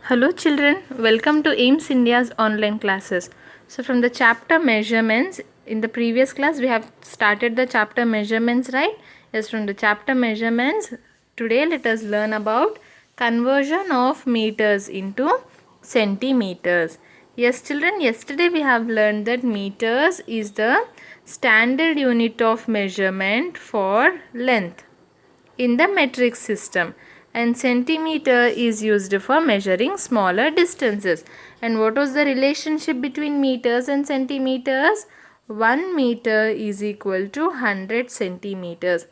Hello children, welcome to AIMS India's online classes. So from the chapter measurements, in the previous class we have started the chapter measurements, right? Yes, from the chapter measurements, today let us learn about conversion of meters into centimeters. Yes children, yesterday we have learned that meters is the standard unit of measurement for length in the metric system, and centimeter is used for measuring smaller distances. And what was the relationship between meters and centimeters? 1 meter is equal to 100 centimeters.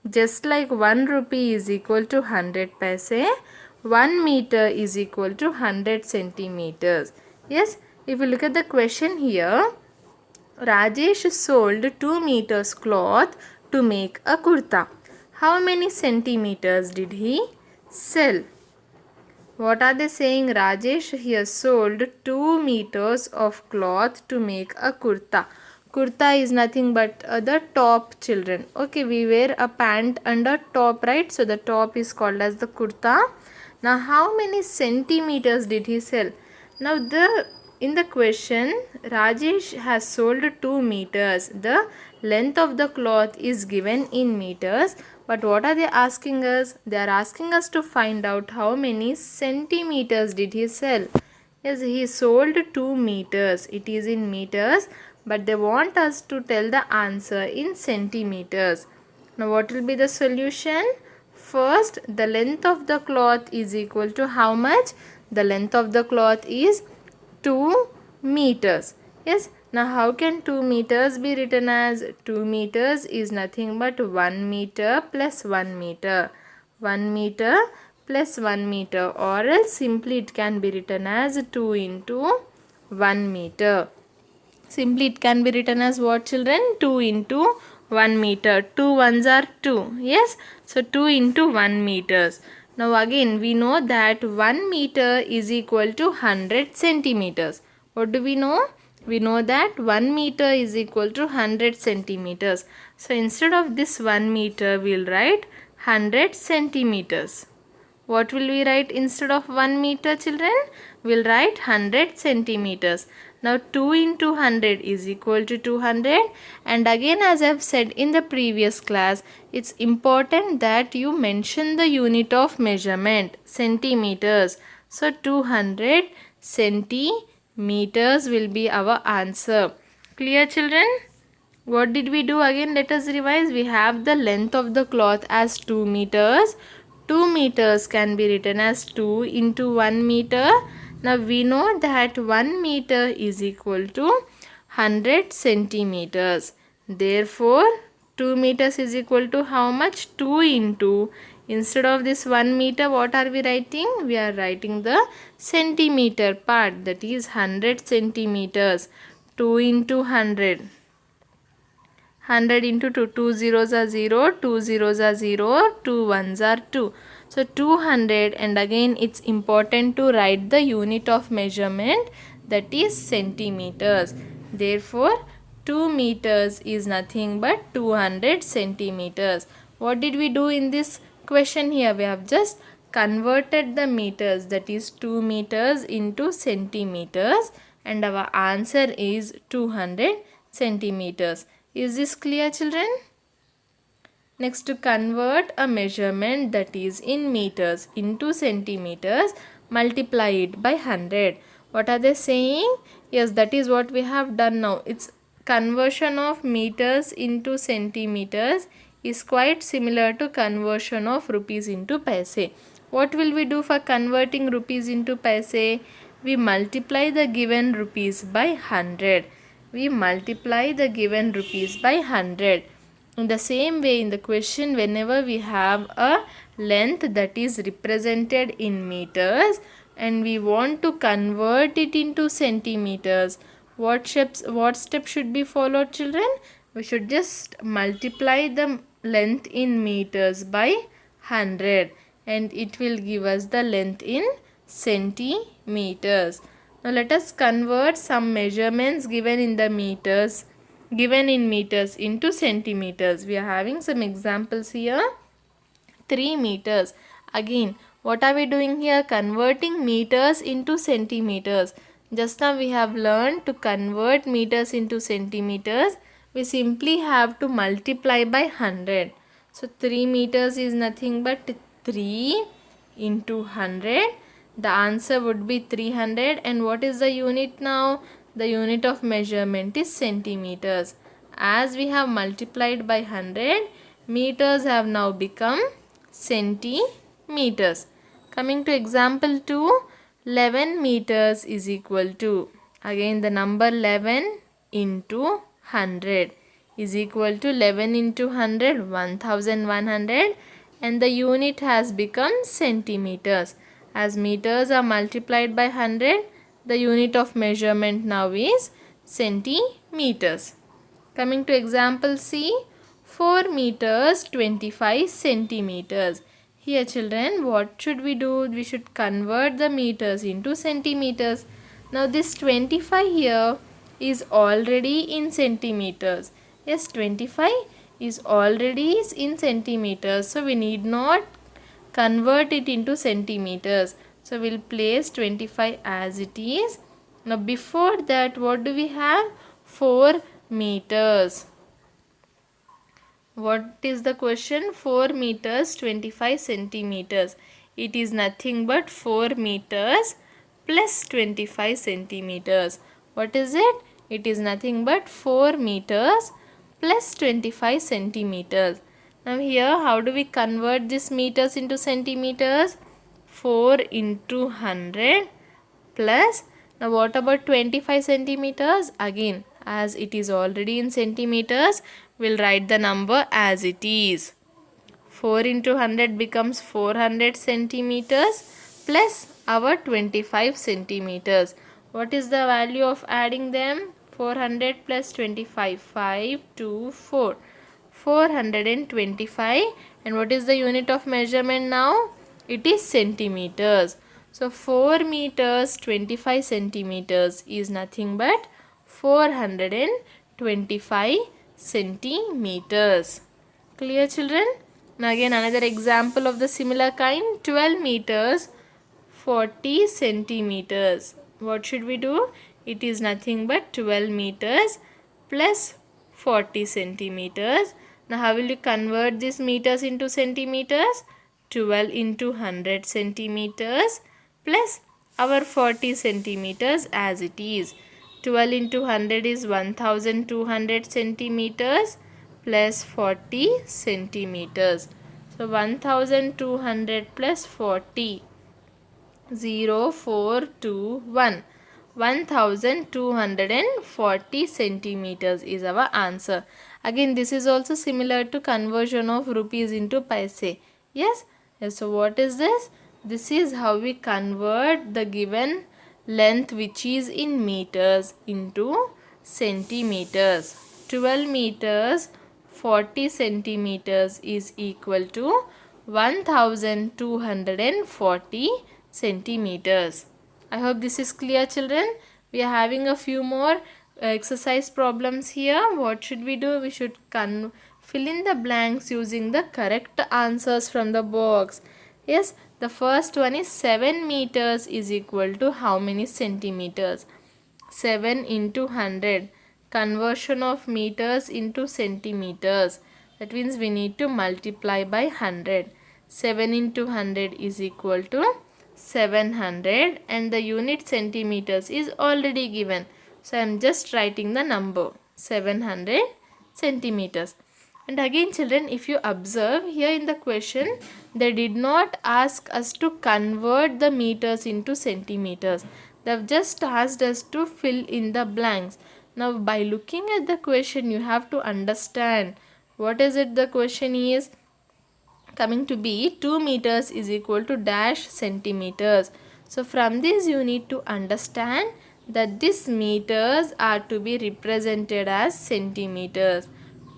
Just like 1 rupee is equal to 100 paise, 1 meter is equal to 100 centimeters. Yes, if you look at the question here, Rajesh sold 2 meters cloth to make a kurta. How many centimeters did he sell? What are they saying? Rajesh here sold 2 meters of cloth to make a kurta. Kurta is nothing but the top, children. Okay, we wear a pant under top, right? So the top is called as the kurta. Now how many centimeters did he sell? Now in the question, Rajesh has sold 2 meters. The length of the cloth is given in meters. But what are they asking us? They are asking us to find out how many centimeters did he sell. Yes, he sold 2 meters. It is in meters. But they want us to tell the answer in centimeters. Now what will be the solution? First, the length of the cloth is equal to how much? The length of the cloth is 2 meters. Yes, now how can 2 meters be written as? 2 meters is nothing but 1 meter plus 1 meter. 1 meter plus 1 meter, or else simply it can be written as 2 into 1 meter. Simply it can be written as what, children? 2 into 1 meter. 2 ones are 2. Yes. So 2 into 1 meters. Now again we know that 1 meter is equal to 100 centimeters. What do we know? We know that 1 meter is equal to 100 centimeters. So instead of this 1 meter we will write 100 centimeters. What will we write instead of 1 meter, children? We will write 100 centimeters. Now 2 into 100 is equal to 200, and again as I have said in the previous class, it's important that you mention the unit of measurement, centimeters. So 200 centimeters will be our answer. Clear, children? What did we do again? Let us revise. We have the length of the cloth as 2 meters. 2 meters can be written as 2 into 1 meter. Now we know that 1 meter is equal to 100 centimeters. Therefore, 2 meters is equal to how much? 2 into, instead of this 1 meter, what are we writing? We are writing the centimeter part, that is 100 centimeters. 2 into 100. 100 into 2, 2 zeros are 0, 2 zeros are 0, 2 ones are 2. So 200, and again it's important to write the unit of measurement, that is centimeters. Therefore 2 meters is nothing but 200 centimeters. What did we do in this question here? We have just converted the meters, that is 2 meters into centimeters, and our answer is 200 centimeters. Is this clear, children? Next, to convert a measurement that is in meters into centimeters, multiply it by 100. What are they saying? Yes, that is what we have done now. It's conversion of meters into centimeters is quite similar to conversion of rupees into paise. What will we do for converting rupees into paise? We multiply the given rupees by 100. We multiply the given rupees by 100. In the same way, in the question, whenever we have a length that is represented in meters and we want to convert it into centimeters, what step should be followed, children? We should just multiply the length in meters by 100, and it will give us the length in centimeters. Now let us convert some measurements given in meters into centimeters. We are having some examples here. 3 meters. Again, What are we doing here? Converting meters into centimeters. Just now we have learned to convert meters into centimeters. We simply have to multiply by 100. So 3 meters is nothing but 3 into 100. The answer would be 300. And what is the unit now? The unit of measurement is centimeters. As we have multiplied by 100, meters have now become centimeters. Coming to example 2, 11 meters is equal to, again the number 11 into 100 is equal to 11 into 100, 1100, and the unit has become centimeters. As meters are multiplied by 100, the unit of measurement now is centimeters. Coming to example C, 4 meters 25 centimeters. Here children, what should we do? We should convert the meters into centimeters. Now this 25 here is already in centimeters. Yes, 25 is already in centimeters. So we need not convert it into centimeters. So we'll place 25 as it is. Now before that, what do we have? 4 meters. What is the question? 4 meters 25 centimeters. It is nothing but 4 meters plus 25 centimeters. What is it? It is nothing but 4 meters plus 25 centimeters. Now here, how do we convert this meters into centimeters? 4 into 100 plus, now what about 25 centimeters? Again, as it is already in centimeters, we'll write the number as it is. 4 into 100 becomes 400 centimeters plus our 25 centimeters. What is the value of adding them? 400 plus 25, 5, 2, 4. 425. And what is the unit of measurement now? It is centimeters. So 4 meters 25 centimeters is nothing but 425 centimeters. Clear children? Now again another example of the similar kind, 12 meters 40 centimeters. What should we do? It is nothing but 12 meters plus 40 centimeters. Now how will you convert these meters into centimeters? 12 into 100 centimeters plus our 40 centimeters as it is. 12 into 100 is 1200 centimeters plus 40 centimeters. So 1200 plus 40. 0, 4, 2, 1. 1240 centimeters is our answer. Again, this is also similar to conversion of rupees into paise. Yes? So what is this? This is how we convert the given length which is in meters into centimeters. 12 meters 40 centimeters is equal to 1240 centimeters. I hope this is clear children. We are having a few more exercise problems here. What should we do? We should fill in the blanks using the correct answers from the box. Yes, the first one is 7 meters is equal to how many centimeters? 7 into 100. Conversion of meters into centimeters. That means we need to multiply by 100. 7 into 100 is equal to 700 and the unit centimeters is already given. So I am just writing the number 700 centimeters. And again children, if you observe here in the question, they did not ask us to convert the meters into centimeters. They have just asked us to fill in the blanks. Now by looking at the question, you have to understand what is it the question is coming to be. 2 meters is equal to dash centimeters. So from this you need to understand that these meters are to be represented as centimeters.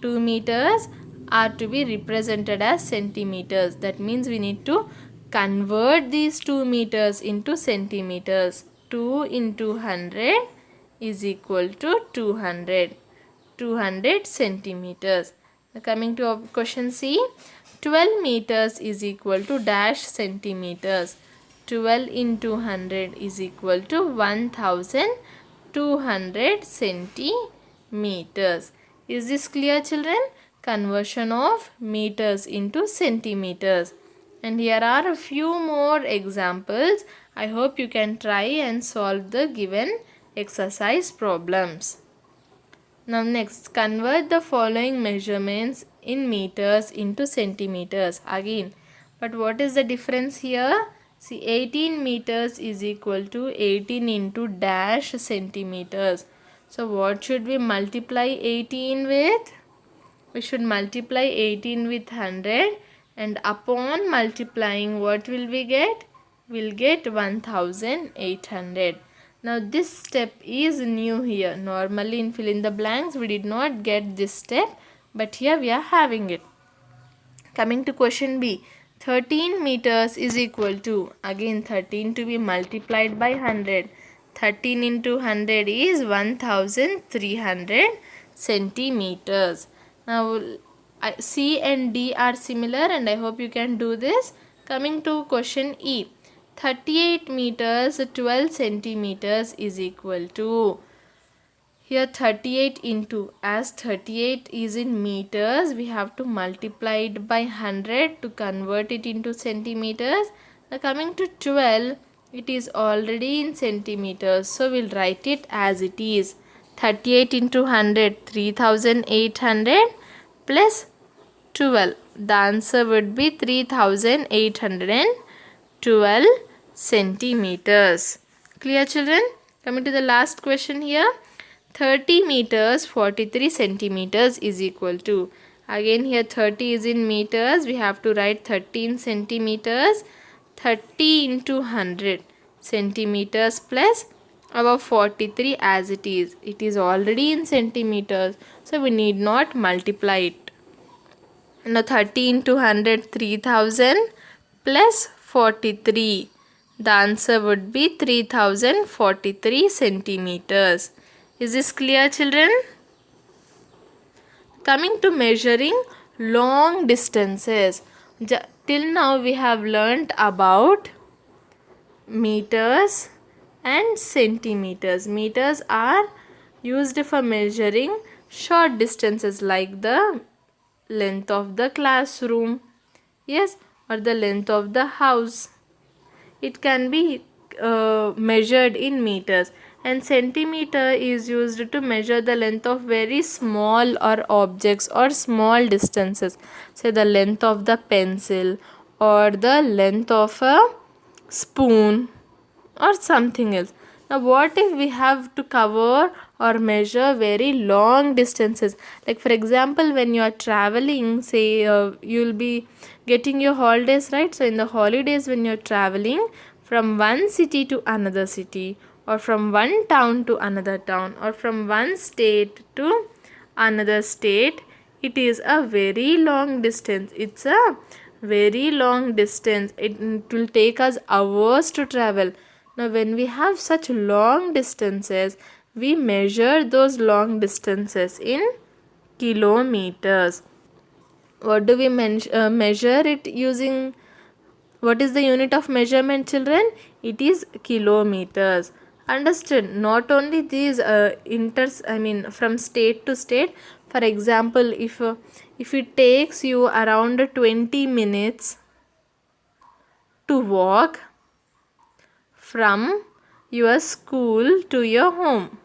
2 meters are to be represented as centimeters. That means we need to convert these 2 meters into centimeters. 2 into 100 is equal to 200 centimeters. Now coming to question C, 12 meters is equal to dash centimeters. 12 into 100 is equal to 1200 centimeters. Is this clear, children? Conversion of meters into centimeters. And here are a few more examples. I hope you can try and solve the given exercise problems. Now next, convert the following measurements in meters into centimeters. Again, but what is the difference here? See, 18 meters is equal to 18 into dash centimeters. So what should we multiply 18 with? We should multiply 18 with 100, and upon multiplying, what will we get? We'll get 1800. Now this step is new here. Normally in fill in the blanks we did not get this step, but here we are having it. Coming to question B, 13 meters is equal to, again 13 to be multiplied by 100. 13 into 100 is 1300 centimeters. Now C and D are similar and I hope you can do this. Coming to question E, 38 meters 12 centimeters is equal to, here 38 into, as 38 is in meters, we have to multiply it by 100 to convert it into centimeters. Now coming to 12, it is already in centimeters, so we'll write it as it is. 38 into 100, 3800 plus 12. The answer would be 3812 centimeters. Clear, children? Coming to the last question here. 30 meters 43 centimeters is equal to, again here 30 is in meters, we have to write 13 centimeters. 30 into 100 centimeters plus our 43 as it is already in centimeters, so we need not multiply it. Now 30 into 100, 3000 plus 43, the answer would be 3043 centimeters. Is this clear, children? Coming to measuring long distances. Till now we have learnt about meters and centimeters. Meters are used for measuring short distances like the length of the classroom, yes, or the length of the house. It can be measured in meters, and centimeter is used to measure the length of very small or objects or small distances, say the length of the pencil or the length of a spoon or something else. Now what if we have to cover or measure very long distances, like for example when you are traveling, say you will be getting your holidays, right? So in the holidays when you are traveling from one city to another city, or from one town to another town, or from one state to another state, it is a very long distance. It's a very long distance. It will take us hours to travel. Now when we have such long distances, we measure those long distances in kilometers. What do we measure it using? What is the unit of measurement, children? It is kilometers. Understood? Not only these from state to state. For example, if it takes you around 20 minutes to walk from your school to your home.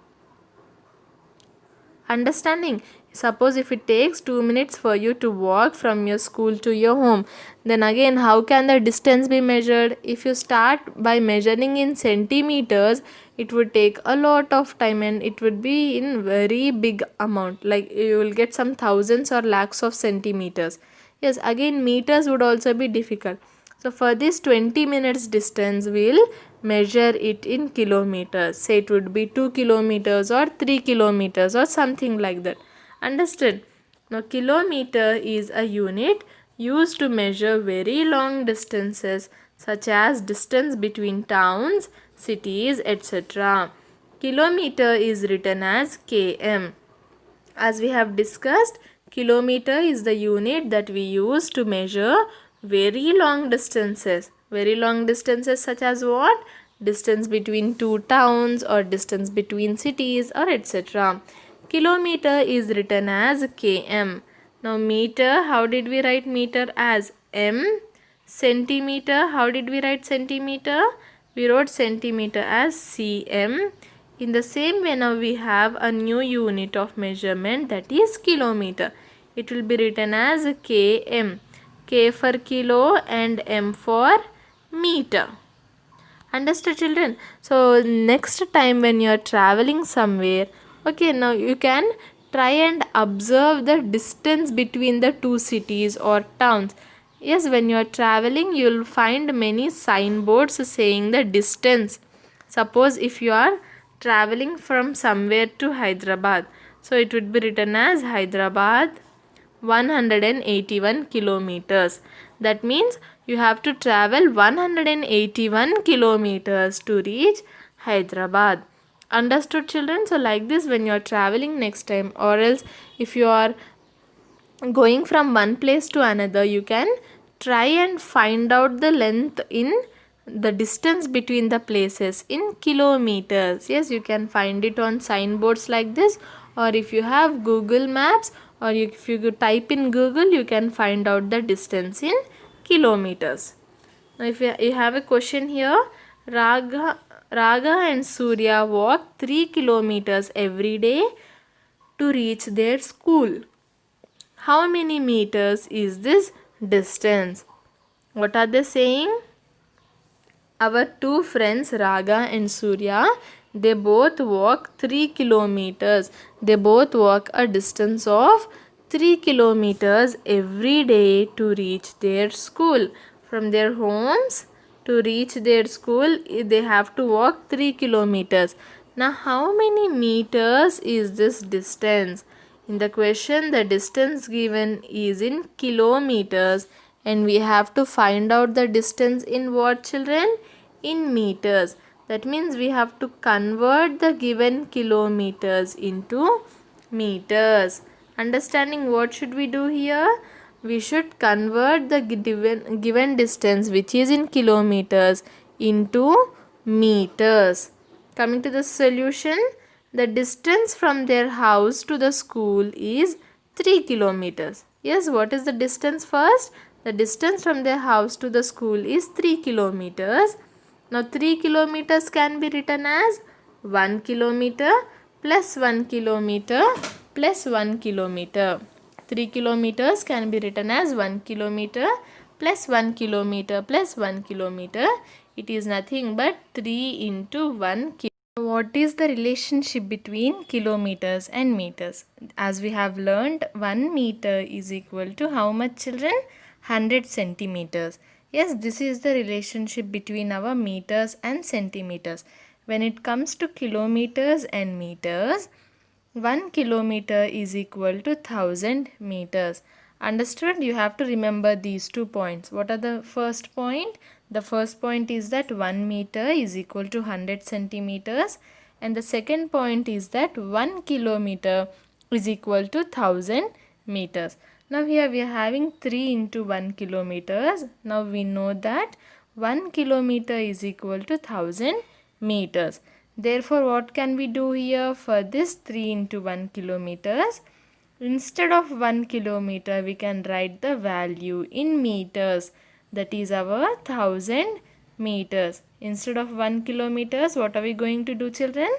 Understanding? Suppose if it takes 2 minutes for you to walk from your school to your home, then again how can the distance be measured? If you start by measuring in centimeters, it would take a lot of time and it would be in very big amount, like you will get some thousands or lakhs of centimeters. Yes, again meters would also be difficult. So for this 20 minutes distance, we'll measure it in kilometers. Say it would be 2 kilometers or 3 kilometers or something like that. Understood? Now kilometer is a unit used to measure very long distances such as distance between towns, cities, etc. Kilometer is written as km. As we have discussed, Kilometer is the unit that we use to measure very long distances. Very long distances such as what? Distance between two towns or distance between cities or etc. Kilometer is written as km. Now meter, how did we write meter? As m. Centimeter, how did we write centimeter? We wrote centimeter as cm. In the same way, now we have a new unit of measurement, that is kilometer. It will be written as km. K for kilo and m for meter. Understood, children? So next time when you are traveling somewhere, okay, now you can try and observe the distance between the two cities or towns. Yes, when you are traveling, you will find many signboards saying the distance. Suppose if you are traveling from somewhere to Hyderabad, so it would be written as Hyderabad 181 kilometers. That means you have to travel 181 kilometers to reach Hyderabad. Understood, children? So like this, when you are traveling next time, or else if you are going from one place to another, you can try and find out the length in the distance between the places in kilometers. Yes, you can find it on signboards like this, or if you have Google Maps, or if you type in Google, you can find out the distance in kilometers. Now if you have a question here, Raga and Surya walk 3 kilometers every day to reach their school. How many meters is this distance? What are they saying? Our two friends Raga and Surya, they both walk 3 kilometers. They both walk a distance of 3 kilometers every day to reach their school. From their homes to reach their school, they have to walk 3 kilometers. Now, how many meters is this distance? In the question, the distance given is in kilometers, and we have to find out the distance in what, children? In meters. That means we have to convert the given kilometers into meters. Understanding what should we do here? We should convert the given distance, which is in kilometers, into meters. Coming to the solution, the distance from their house to the school is 3 kilometers. Yes, what is the distance first? The distance from their house to the school is 3 kilometers. Now 3 kilometers can be written as 1 kilometer plus 1 kilometer plus 1 kilometer. 3 kilometers can be written as 1 kilometer plus 1 kilometer plus 1 kilometer. It is nothing but 3 into 1 kilometer. What is the relationship between kilometers and meters? As we have learned, 1 meter is equal to how much, children? 100 centimeters. Yes, this is the relationship between our meters and centimeters. When it comes to kilometers and meters, 1 kilometer is equal to 1000 meters. Understood? You have to remember these 2 points. What are the first point? The first point is that 1 meter is equal to 100 centimeters, and the second point is that 1 kilometer is equal to 1000 meters. Now here we are having 3 into 1 kilometers. Now we know that 1 kilometer is equal to 1000 meters. Therefore, what can we do here for this 3 into 1 kilometers? Instead of 1 kilometer, we can write the value in meters. That is our 1000 meters. Instead of 1 kilometers, what are we going to do, children?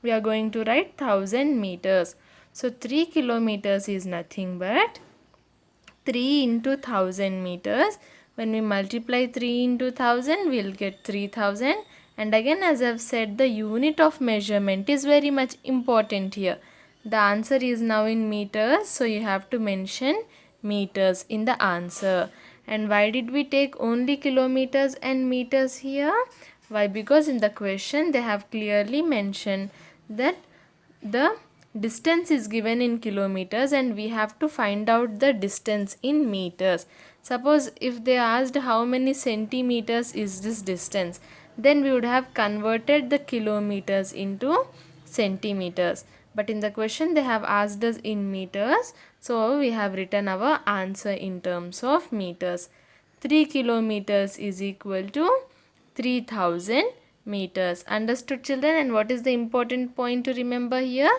We are going to write 1000 meters. So 3 kilometers is nothing but 3 into 1000 meters. When we multiply 3 into 1000, we will get 3000. And again, as I have said, the unit of measurement is very much important here. The answer is now in meters, so you have to mention meters in the answer. And why did we take only kilometers and meters here? Why? Because in the question they have clearly mentioned that the distance is given in kilometers and we have to find out the distance in meters. Suppose if they asked how many centimeters is this distance, then we would have converted the kilometers into centimeters. But in the question they have asked us in meters, So we have written our answer in terms of meters. 3 kilometers is equal to 3000 meters. Understood, children? And what is the important point to remember here?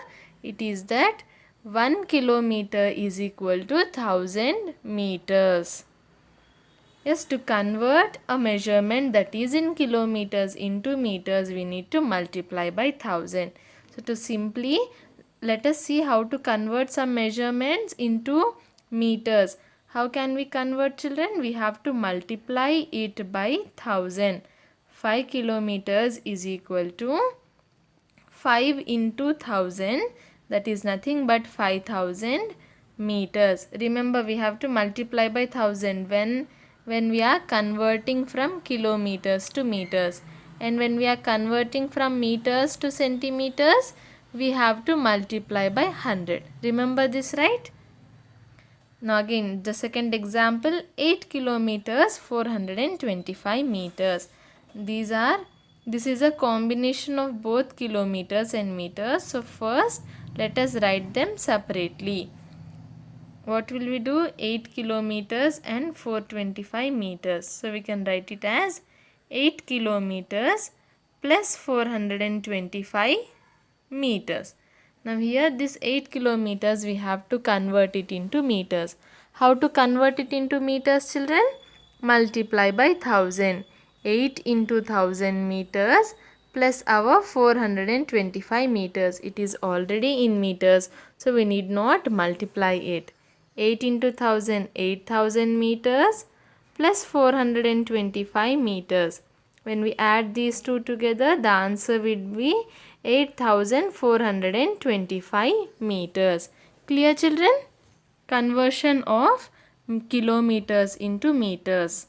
It is that 1 kilometer is equal to 1000 meters. Yes, to convert a measurement that is in kilometers into meters, we need to multiply by 1000. So to simply, let us see how to convert some measurements into meters. How can we convert, children? We have to multiply it by 1000. 5 kilometers is equal to 5 into 1000, that is nothing but 5000 meters. Remember, we have to multiply by 1000 when we are converting from kilometers to meters, and when we are converting from meters to centimeters, we have to multiply by 100. Remember this, right? Now again, the second example, 8 kilometers 425 meters. This is a combination of both kilometers and meters. So first let us write them separately. What will we do? 8 kilometers and 425 meters. So we can write it as 8 kilometers plus 425 meters. Now here this 8 kilometers we have to convert it into meters. How to convert it into meters, children? Multiply by 1000. 8 into 1000 meters plus our 425 meters. It is already in meters, so we need not multiply it. 8 into 1000, 8000 meters plus 425 meters. When we add these two together, the answer will be 8425 meters. Clear, children? Conversion of kilometers into meters.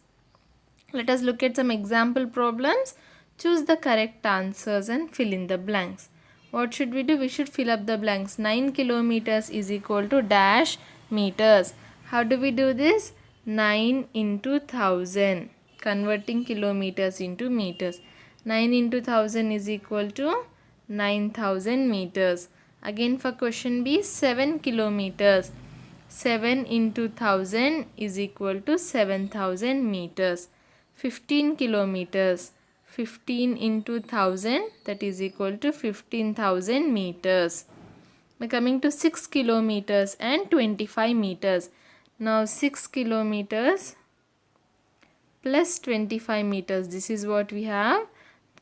Let us look at some example problems. Choose the correct answers and fill in the blanks. What should we do? We should fill up the blanks. 9 kilometers is equal to dash meters. How do we do this? 9 into 1000. Converting kilometers into meters. 9 into 1000 is equal to 9000 meters. Again for question B, 7 kilometers. 7 into 1000 is equal to 7000 meters. 15 kilometers. 15 into 1000, that is equal to 15,000 meters. We're coming to 6 kilometers and 25 meters. Now 6 kilometers plus 25 meters. This is what we have.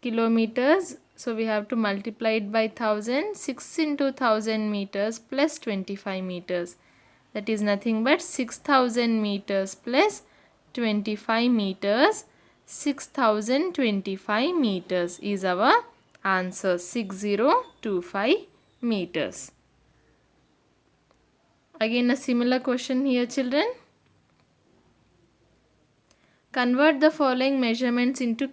Kilometers. So we have to multiply it by 1000. 6 into 1000 meters plus 25 meters. That is nothing but 6000 meters plus 25 meters. 6025 meters is our answer. 6025 meters. Again a similar question here, children. Convert the following measurements into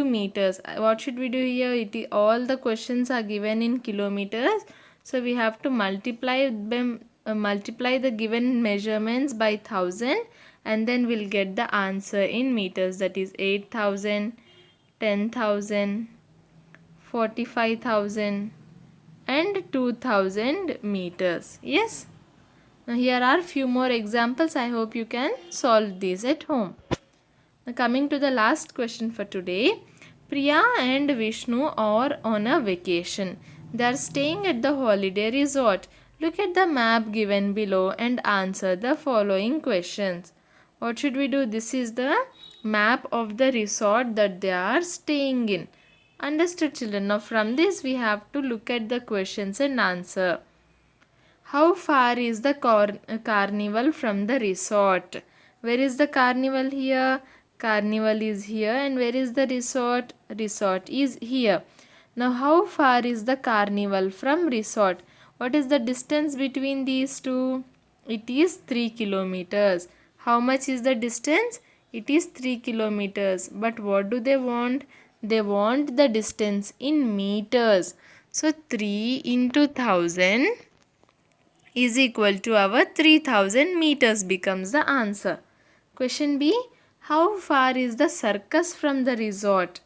meters. What should we do here? All the questions are given in kilometers. So we have to multiply the given measurements by 1000, and then we'll get the answer in meters. That is 8000, 10,000, 45,000 and 2000 meters. Yes. Now here are few more examples. I hope you can solve these at home. Now coming to the last question for today. Priya and Vishnu are on a vacation. They are staying at the holiday resort. Look at the map given below and answer the following questions. What should we do? This is the map of the resort that they are staying in. Understood, children? Now from this we have to look at the questions and answer. How far is the carnival from the resort? Where is the carnival here? Carnival is here. And where is the resort? Resort is here. Now how far is the carnival from resort? What is the distance between these two? It is 3 kilometers. How much is the distance? It is 3 kilometers. But what do they want? They want the distance in meters. So 3 into 1000 is equal to our 3000 meters becomes the answer. Question B. How far is the circus from the resort?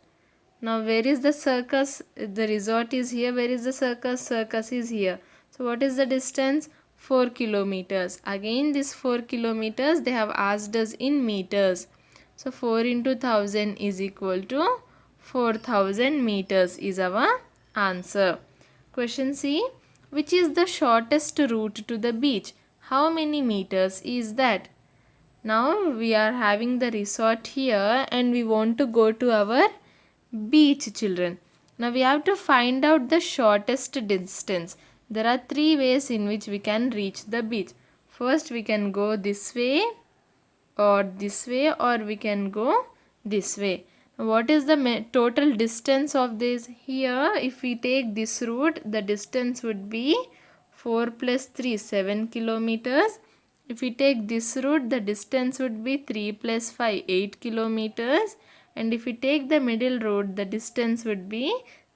Now where is the circus? The resort is here. Where is the circus? Circus is here. So what is the distance? 4 kilometers. Again this 4 kilometers they have asked us in meters. So 4 into 1000 is equal to 4000 meters is our answer. Question C. Which is the shortest route to the beach? How many meters is that? Now we are having the resort here and we want to go to our beach, children. Now we have to find out the shortest distance. There are three ways in which we can reach the beach. First we can go this way or we can go this way. What is the total distance of this? Here if we take this route, the distance would be 4 plus 3, 7 kilometers. If we take this route, the distance would be 3 plus 5, 8 kilometers. And if we take the middle road, the distance would be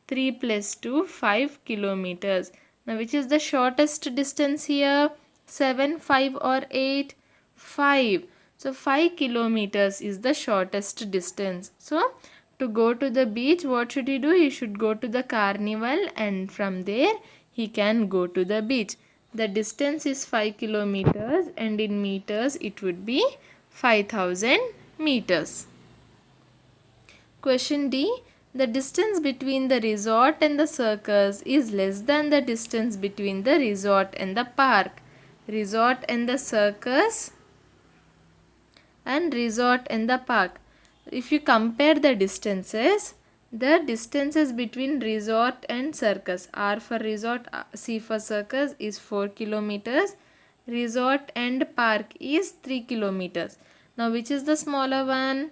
3 plus 2, 5 kilometers. Now which is the shortest distance here? 7, 5 or 8? 5. So 5 kilometers is the shortest distance. So to go to the beach, what should he do? He should go to the carnival and from there he can go to the beach. The distance is 5 kilometers and in meters it would be 5000 meters. Question D. The distance between the resort and the circus is less than the distance between the resort and the park. Resort and the circus and resort and the park. If you compare the distances between resort and circus, R for resort, C for circus is 4 kilometers. Resort and park is 3 kilometers. Now which is the smaller one?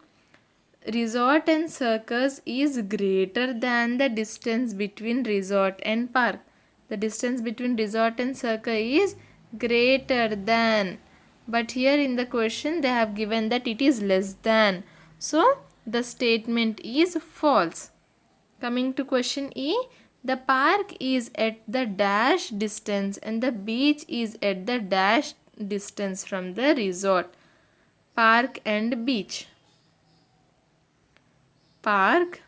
Resort and circus is greater than the distance between resort and park. The distance between resort and circus is greater than. But here in the question they have given that it is less than. So the statement is false. Coming to question E. The park is at the dash distance and the beach is at the dash distance from the resort. Park and beach. Park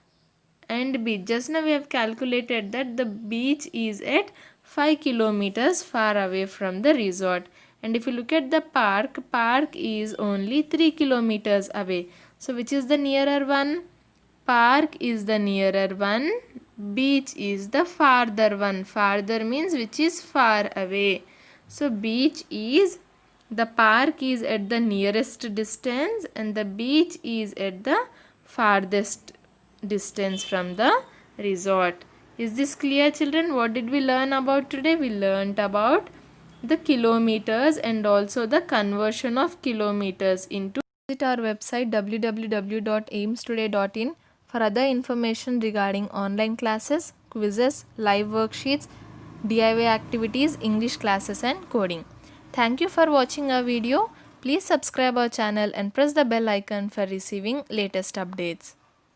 and beach. Just now we have calculated that the beach is at 5 kilometers far away from the resort. And if you look at the park is only 3 kilometers away. So which is the nearer one? Park is the nearer one. Beach is the farther one. Farther means which is far away. So beach is, the park is at the nearest distance and the beach is at the farthest distance from the resort. Is this clear, children? What did we learn about today? We learnt about the kilometers and also the conversion of kilometers into. Visit our website www.aimstoday.in for other information regarding online classes, quizzes, live worksheets, DIY activities, English classes and coding. Thank you for watching our video. Please subscribe our channel and press the bell icon for receiving latest updates.